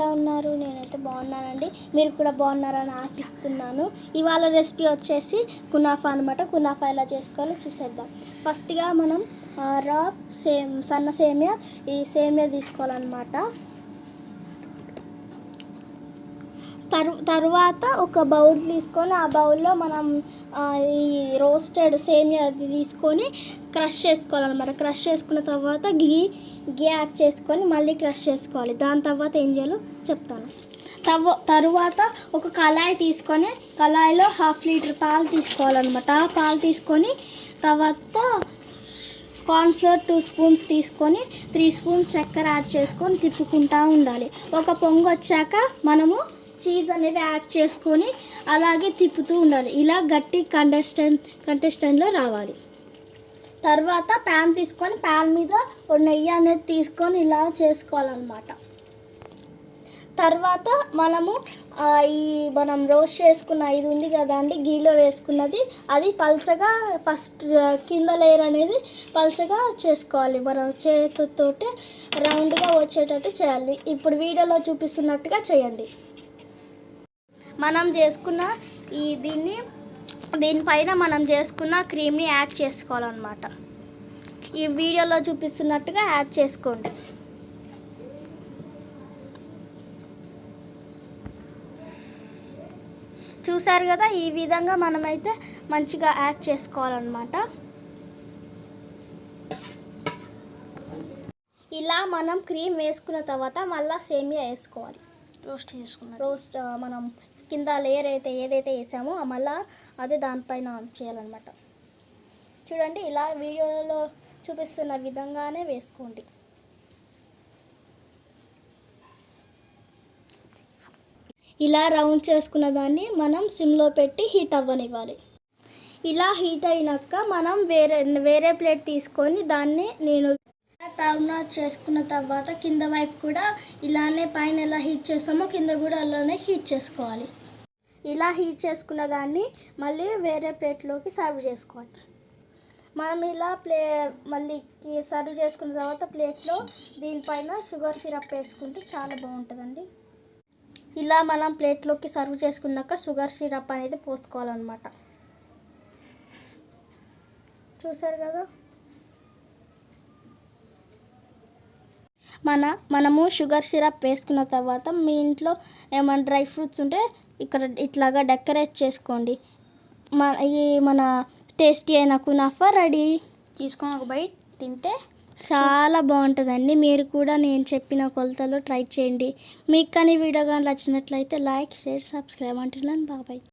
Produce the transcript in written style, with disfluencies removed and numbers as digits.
ఎలా ఉన్నారు? నేనైతే బాగున్నానండి. మీరు కూడా బాగున్నారని ఆశిస్తున్నాను. ఇవాళ రెసిపీ వచ్చేసి కునాఫా అనమాట. కునాఫా ఎలా చేసుకోవాలో చూసేద్దాం. ఫస్ట్గా మనం సన్న సేమియా తీసుకోవాలన్నమాట. తరువాత ఒక బౌల్ తీసుకొని ఆ బౌల్లో మనం ఈ రోస్టెడ్ సేమియా తీసుకొని క్రష్ చేసుకోవాలన్నమాట. క్రష్ చేసుకున్న తర్వాత గీ యాడ్ చేసుకొని మళ్ళీ క్రష్ చేసుకోవాలి. దాని తర్వాత ఏం చేయాలో చెప్తాను. తరువాత ఒక కళాయి తీసుకొని కళాయిలో 1/2 లీటర్ పాలు తీసుకోవాలన్నమాట. పాలు తీసుకొని తర్వాత కార్న్ఫ్లోర్ 2 స్పూన్స్ తీసుకొని 3 స్పూన్స్ చక్కెర యాడ్ చేసుకొని తిప్పుకుంటూ ఉండాలి. ఒక పొంగు వచ్చాక మనము చీజ్ అనేది యాడ్ చేసుకొని అలాగే తిప్పుతూ ఉండాలి. ఇలా గట్టి కంటెస్టెంట్లో రావాలి. తర్వాత ప్యాన్ తీసుకొని ప్యాన్ మీద నెయ్యి అనేది తీసుకొని ఇలా చేసుకోవాలన్నమాట. తర్వాత మనం రోస్ట్ చేసుకున్న ఇది ఉంది కదా అండి, గీలో వేసుకున్నది, అది పల్చగా ఫస్ట్ కింద లేయర్ అనేది పల్చగా చేసుకోవాలి. మనం చేతితోటి రౌండ్గా వచ్చేటట్టు చేయాలి. ఇప్పుడు వీడియోలో చూపిస్తున్నట్టుగా చేయండి. మనం చేసుకున్న దీనిపైన మనం చేసుకున్న క్రీమ్ని యాడ్ చేసుకోవాలన్నమాట. ఈ వీడియోలో చూపిస్తున్నట్టుగా యాడ్ చేసుకోండి. చూసారు కదా, ఈ విధంగా మనమైతే మంచిగా యాడ్ చేసుకోవాలన్నమాట. ఇలా మనం క్రీమ్ వేసుకున్న తర్వాత మళ్ళీ సేమియా వేసుకోవాలి. రోస్ట్ మనం కింద లేయర్ ఏదైతే వేసామో మళ్ళీ అదే దానిపైన చేయాలన్నమాట. చూడండి, ఇలా వీడియోలో చూపిస్తున్న విధంగానే వేసుకోండి. ఇలా రౌండ్ చేసుకున్న దాన్ని మనం సిమ్లో పెట్టి హీట్ అవ్వనివ్వాలి. ఇలా హీట్ అయినాక మనం వేరే ప్లేట్ తీసుకొని దాన్ని టర్న్ అవుట్ చేసుకున్న తర్వాత కింద వైపు కూడా ఇలానే పైన ఎలా హీట్ చేస్తామో కింద కూడా అలానే హీట్ చేసుకోవాలి. ఇలా హీట్ చేసుకున్న దాన్ని మళ్ళీ వేరే ప్లేట్లోకి సర్వ్ చేసుకోవాలి. మనం ఇలా మళ్ళీ సర్వ్ చేసుకున్న తర్వాత ప్లేట్లో దీనిపైన షుగర్ సిరప్ వేసుకుంటే చాలా బాగుంటుందండి. ఇలా మనం ప్లేట్లోకి సర్వ్ చేసుకున్నాక షుగర్ సిరప్ అనేది పోసుకోవాలన్నమాట. చూసారు కదా, మనము షుగర్ సిరప్ వేసుకున్న తర్వాత మీ ఇంట్లో ఏమైనా డ్రై ఫ్రూట్స్ ఉంటే ఇక్కడ ఇట్లాగా డెకరేట్ చేసుకోండి. మన టేస్టీ అయిన కునాఫా రెడీ. తీసుకొని ఒక బైట్ తింటే చాలా బాగుంటుందండి. మీరు కూడా నేను చెప్పిన కొలతలో ట్రై చేయండి. మీకు కానీ వీడియో కానీ నచ్చినట్లయితే లైక్, షేర్, సబ్స్క్రైబ్ అంటున్నాను. బాబాయ్.